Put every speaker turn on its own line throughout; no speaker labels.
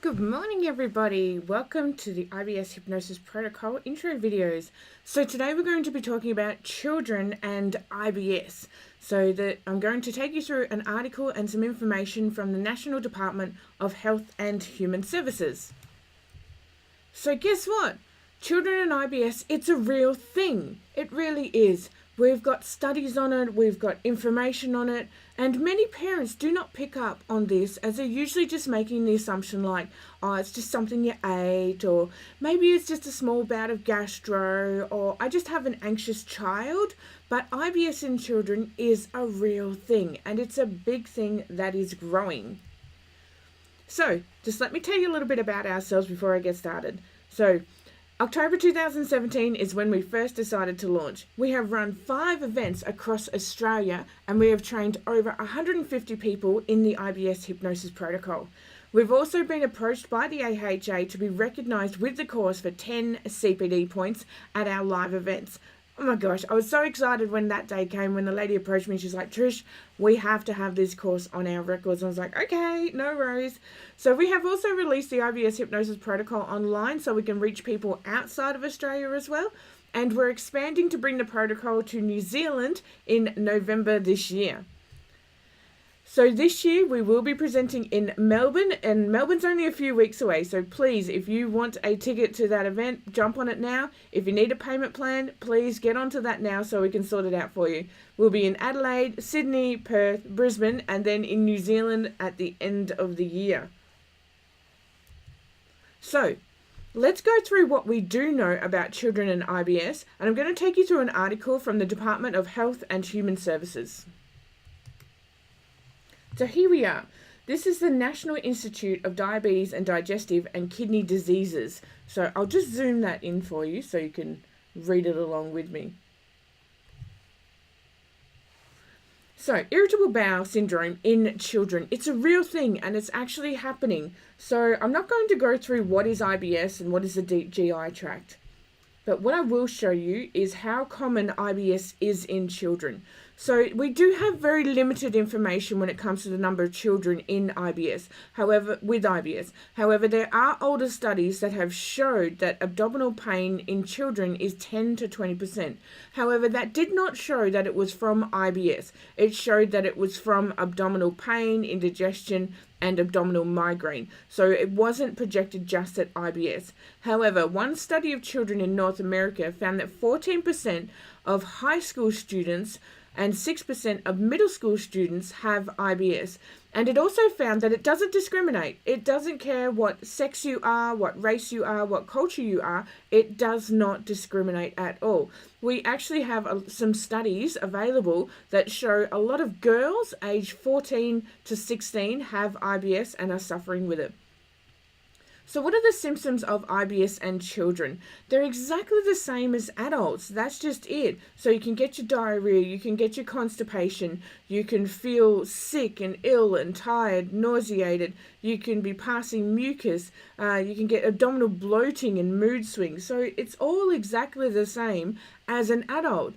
Good morning, everybody. Welcome to the IBS Hypnosis Protocol intro videos. So today we're going to be talking about children and IBS. I'm going to take you through an article and some information from the National Department of Health and Human Services. So guess what? Children and IBS, it's a real thing. It really is. We've got studies on it, we've got information on it, and many parents do not pick up on this as they're usually just making the assumption like, oh, it's just something you ate, or maybe it's just a small bout of gastro, or I just have an anxious child. But IBS in children is a real thing, and it's a big thing that is growing. So, just let me tell you a little bit about ourselves before I get started. So, October 2017 is when we first decided to launch. We have run 5 events across Australia and we have trained over 150 people in the IBS hypnosis protocol. We've also been approached by the AHA to be recognised with the course for 10 CPD points at our live events. Oh my gosh, I was so excited when that day came, when the lady approached me. She's like, Trish, we have to have this course on our records. And I was like, okay, no worries. So we have also released the IBS Hypnosis Protocol online so we can reach people outside of Australia as well. And we're expanding to bring the protocol to New Zealand in November this year. So this year we will be presenting in Melbourne, and Melbourne's only a few weeks away. So please, if you want a ticket to that event, jump on it now. If you need a payment plan, please get onto that now so we can sort it out for you. We'll be in Adelaide, Sydney, Perth, Brisbane, and then in New Zealand at the end of the year. So let's go through what we do know about children and IBS, and I'm going to take you through an article from the Department of Health and Human Services. So here we are. This is the National Institute of Diabetes and Digestive and Kidney Diseases. So I'll just zoom that in for you so you can read it along with me. So, Irritable Bowel Syndrome in children. It's a real thing and it's actually happening. So I'm not going to go through what is IBS and what is the GI tract. But what I will show you is how common IBS is in children. So we do have very limited information when it comes to the number of children in IBS, with IBS. However, there are older studies that have showed that abdominal pain in children is 10 to 20%. However, that did not show that it was from IBS. It showed that it was from abdominal pain, indigestion, and abdominal migraine. So it wasn't projected just at IBS. However, one study of children in North America found that 14% of high school students and 6% of middle school students have IBS. And it also found that it doesn't discriminate. It doesn't care what sex you are, what race you are, what culture you are. It does not discriminate at all. We actually have some studies available that show a lot of girls aged 14 to 16 have IBS and are suffering with it. So what are the symptoms of IBS and children? They're exactly the same as adults. That's just it. So you can get your diarrhea, you can get your constipation, you can feel sick and ill and tired, nauseated, you can be passing mucus, you can get abdominal bloating and mood swings. So it's all exactly the same as an adult.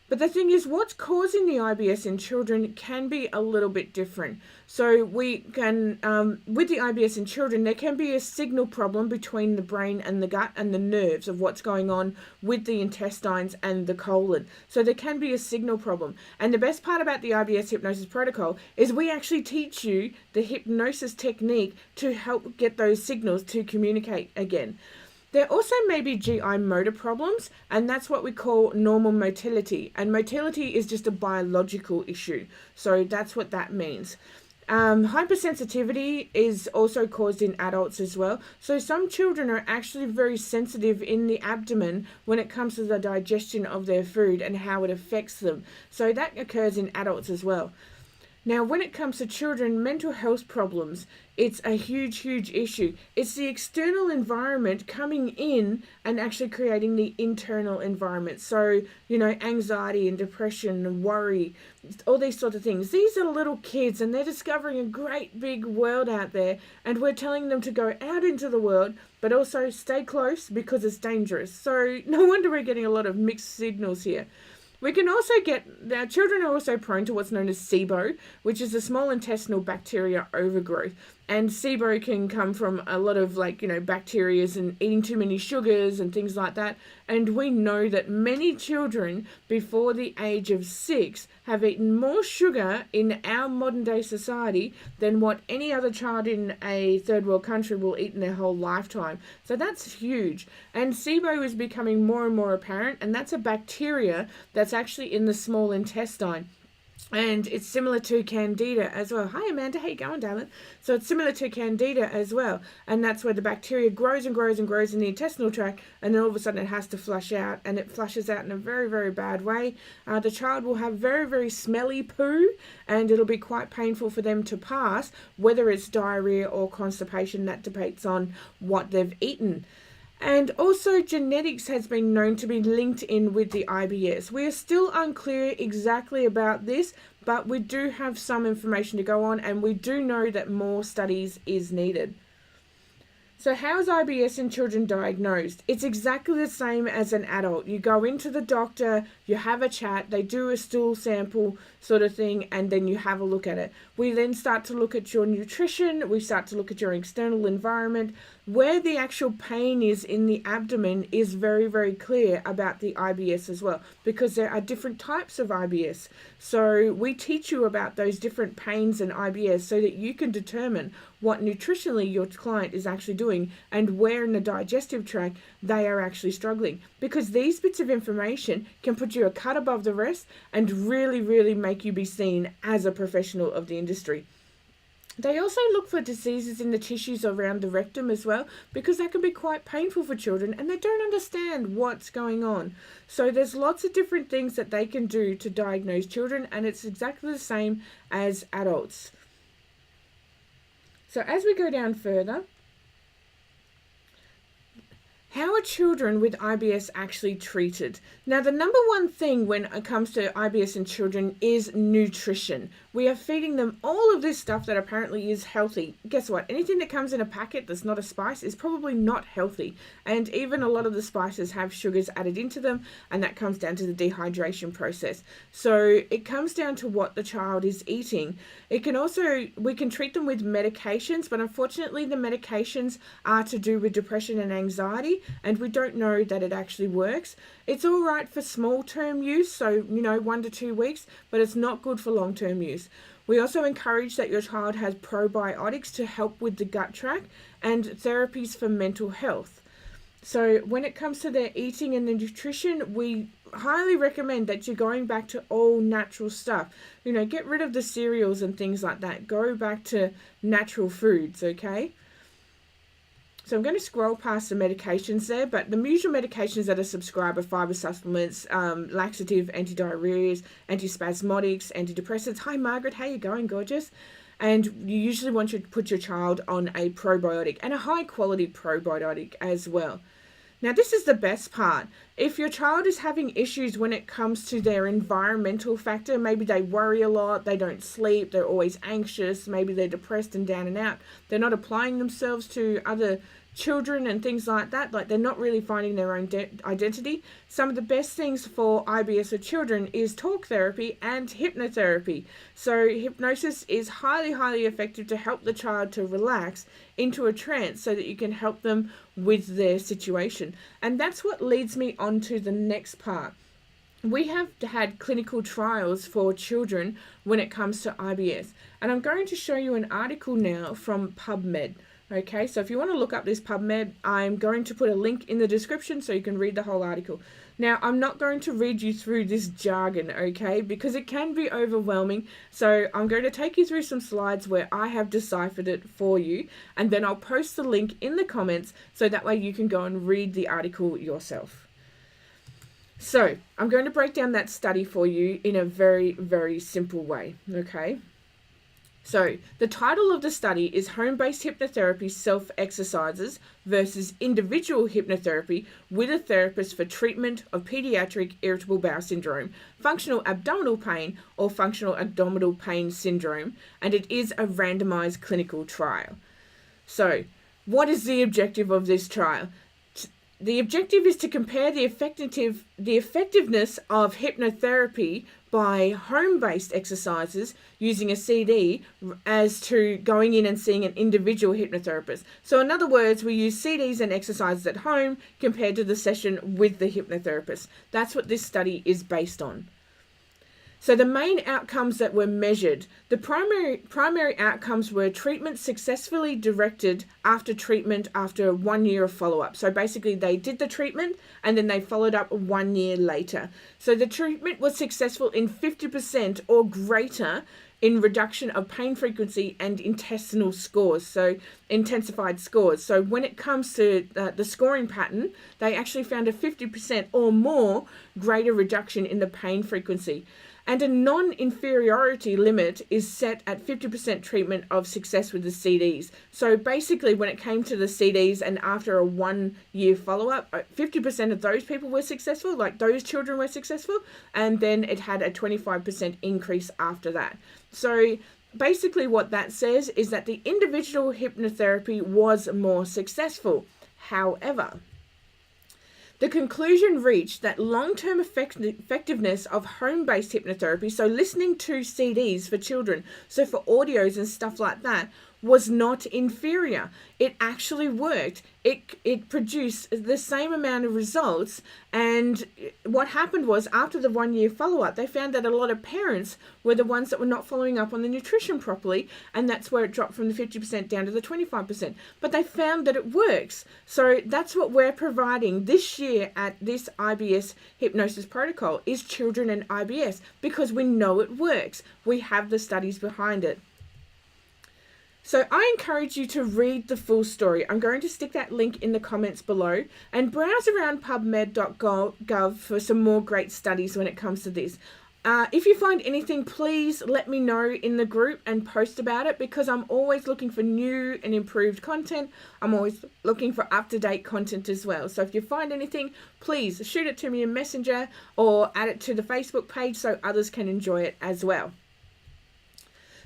But the thing is, what's causing the IBS in children can be a little bit different. So we can, with the IBS in children, there can be a signal problem between the brain and the gut and the nerves of what's going on with the intestines and the colon. So there can be a signal problem. And the best part about the IBS hypnosis protocol is we actually teach you the hypnosis technique to help get those signals to communicate again. There also may be GI motor problems, and that's what we call normal motility. And motility is just a biological issue. So that's what that means. Hypersensitivity is also caused in adults as well. So some children are actually very sensitive in the abdomen when it comes to the digestion of their food and how it affects them. So that occurs in adults as well. Now, when it comes to children, mental health problems, it's a huge, huge issue. It's the external environment coming in and actually creating the internal environment. So, anxiety and depression and worry, all these sort of things. These are little kids and they're discovering a great big world out there, and we're telling them to go out into the world, but also stay close because it's dangerous. So no wonder we're getting a lot of mixed signals here. We can also our children are also prone to what's known as Sibo, which is a small intestinal bacteria overgrowth. And Sibo can come from a lot of bacteria and eating too many sugars and things like that. And we know that many children before the age of 6 have eaten more sugar in our modern day society than what any other child in a third world country will eat in their whole lifetime. So that's huge. And Sibo is becoming more and more apparent, and that's a bacteria that's actually in the small intestine. And it's similar to Candida as well. Hi, Amanda. How you going, darling? So it's similar to Candida as well. And that's where the bacteria grows and grows and grows in the intestinal tract. And then all of a sudden it has to flush out. And it flushes out in a very, very bad way. The child will have very, very smelly poo. And it'll be quite painful for them to pass. Whether it's diarrhea or constipation, that depends on what they've eaten. And also genetics has been known to be linked in with the IBS. We are still unclear exactly about this, but we do have some information to go on, and we do know that more studies is needed. So how is IBS in children diagnosed? It's exactly the same as an adult. You go into the doctor, you have a chat, they do a stool sample sort of thing, and then you have a look at it. We then start to look at your nutrition, we start to look at your external environment. Where the actual pain is in the abdomen is very, very clear about the IBS as well, because there are different types of IBS. So we teach you about those different pains in IBS so that you can determine what nutritionally your client is actually doing and where in the digestive tract they are actually struggling. Because these bits of information can put you a cut above the rest and really, really make you be seen as a professional of the industry. They also look for diseases in the tissues around the rectum as well, because that can be quite painful for children and they don't understand what's going on. So there's lots of different things that they can do to diagnose children, and it's exactly the same as adults. So as we go down further, how are children with IBS actually treated? Now, the number one thing when it comes to IBS in children is nutrition. We are feeding them all of this stuff that apparently is healthy. Guess what? Anything that comes in a packet that's not a spice is probably not healthy. And even a lot of the spices have sugars added into them, and that comes down to the dehydration process. So it comes down to what the child is eating. We can treat them with medications, but unfortunately the medications are to do with depression and anxiety, and we don't know that it actually works. It's all right for small term use, so 1 to 2 weeks, but it's not good for long term use. We also encourage that your child has probiotics to help with the gut tract and therapies for mental health. So when it comes to their eating and the nutrition, we highly recommend that you're going back to all natural stuff. Get rid of the cereals and things like that. Go back to natural foods, okay? So I'm going to scroll past the medications there, but the usual medications that are prescribed are fiber supplements, laxative, antidiarrheas, antispasmodics, antidepressants. Hi, Margaret. How you going, gorgeous? And you usually want to put your child on a probiotic, and a high-quality probiotic as well. Now, this is the best part. If your child is having issues when it comes to their environmental factor, maybe they worry a lot, they don't sleep, they're always anxious, maybe they're depressed and down and out, they're not applying themselves to other children and things like that, they're not really finding their own identity. Some of the best things for IBS with children is talk therapy and hypnotherapy. So hypnosis is highly, highly effective to help the child to relax into a trance so that you can help them with their situation. And that's what leads me on to the next part. We have had clinical trials for children when it comes to IBS. And I'm going to show you an article now from PubMed. Okay, so if you want to look up this PubMed, I'm going to put a link in the description so you can read the whole article. Now, I'm not going to read you through this jargon, okay, because it can be overwhelming. So I'm going to take you through some slides where I have deciphered it for you, and then I'll post the link in the comments so that way you can go and read the article yourself. So I'm going to break down that study for you in a very, very simple way, okay? So the title of the study is Home-Based Hypnotherapy Self-Exercises versus Individual Hypnotherapy with a Therapist for Treatment of Pediatric Irritable Bowel Syndrome, Functional Abdominal Pain, or Functional Abdominal Pain Syndrome, and it is a randomized clinical trial. So what is the objective of this trial? The objective is to compare the effectiveness of hypnotherapy by home-based exercises using a CD as to going in and seeing an individual hypnotherapist. So in other words, we use CDs and exercises at home compared to the session with the hypnotherapist. That's what this study is based on. So the main outcomes that were measured, the primary outcomes were treatment successfully directed after treatment after 1 year of follow-up. So basically they did the treatment and then they followed up 1 year later. So the treatment was successful in 50% or greater in reduction of pain frequency and intestinal scores, so intensified scores. So when it comes to the scoring pattern, they actually found a 50% or more greater reduction in the pain frequency. And a non-inferiority limit is set at 50% treatment of success with the CDs. So basically when it came to the CDs and after a 1 year follow-up, 50% of those people were successful, like those children were successful, and then it had a 25% increase after that. So basically what that says is that the individual hypnotherapy was more successful. However, the conclusion reached that long-term effectiveness of home-based hypnotherapy, so listening to CDs for children, so for audios and stuff like that, was not inferior. It actually worked. It produced the same amount of results. And what happened was after the 1 year follow-up, they found that a lot of parents were the ones that were not following up on the nutrition properly. And that's where it dropped from the 50% down to the 25%. But they found that it works. So that's what we're providing this year at this IBS hypnosis protocol is children and IBS, because we know it works. We have the studies behind it. So I encourage you to read the full story. I'm going to stick that link in the comments below and browse around pubmed.gov for some more great studies when it comes to this. If you find anything, please let me know in the group and post about it, because I'm always looking for new and improved content. I'm always looking for up-to-date content as well. So if you find anything, please shoot it to me in Messenger or add it to the Facebook page so others can enjoy it as well.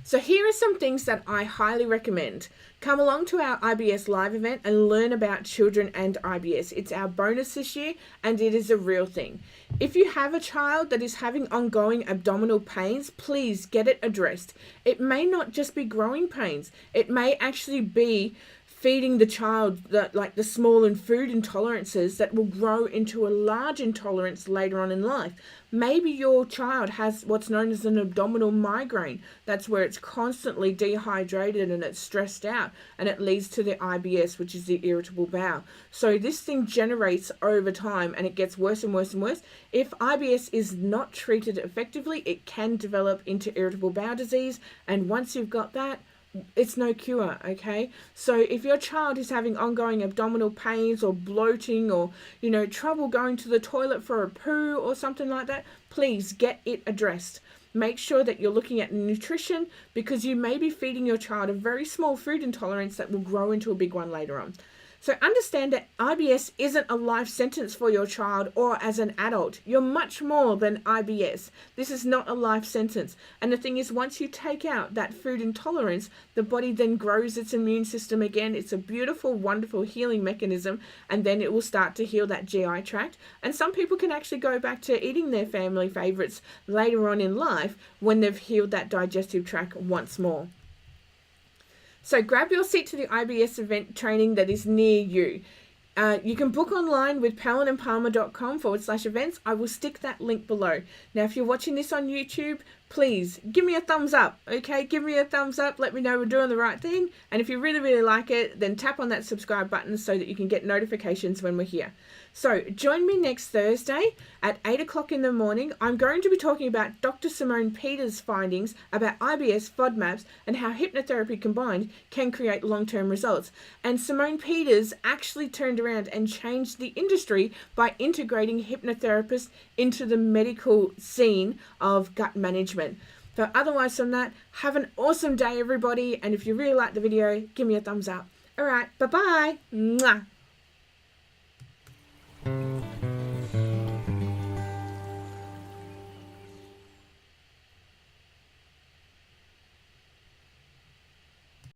So here are some things that I highly recommend. Come along to our IBS live event and learn about children and IBS. It's our bonus this year and it is a real thing. If you have a child that is having ongoing abdominal pains, please get it addressed. It may not just be growing pains. It may actually be feeding the child like the small and food intolerances that will grow into a large intolerance later on in life. Maybe your child has what's known as an abdominal migraine. That's where it's constantly dehydrated and it's stressed out, and it leads to the IBS, which is the irritable bowel. So this thing generates over time and it gets worse and worse and worse. If IBS is not treated effectively, it can develop into irritable bowel disease, and once you've got that, it's no cure, okay? So if your child is having ongoing abdominal pains or bloating or, trouble going to the toilet for a poo or something like that, please get it addressed. Make sure that you're looking at nutrition, because you may be feeding your child a very small food intolerance that will grow into a big one later on. So understand that IBS isn't a life sentence for your child or as an adult. You're much more than IBS. This is not a life sentence. And the thing is, once you take out that food intolerance, the body then grows its immune system again. It's a beautiful, wonderful healing mechanism, and then it will start to heal that GI tract. And some people can actually go back to eating their family favorites later on in life when they've healed that digestive tract once more. So grab your seat to the IBS event training that is near you. You can book online with pallenandpalmer.com/events. I will stick that link below. Now, if you're watching this on YouTube, please give me a thumbs up, okay? Give me a thumbs up. Let me know we're doing the right thing. And if you really, really like it, then tap on that subscribe button so that you can get notifications when we're here. So join me next Thursday at 8 o'clock in the morning. I'm going to be talking about Dr. Simone Peters' findings about IBS, FODMAPs, and how hypnotherapy combined can create long-term results. And Simone Peters actually turned around and changed the industry by integrating hypnotherapists into the medical scene of gut management. So otherwise from that, have an awesome day, everybody. And if you really like the video, give me a thumbs up. All right, bye-bye. Mwah.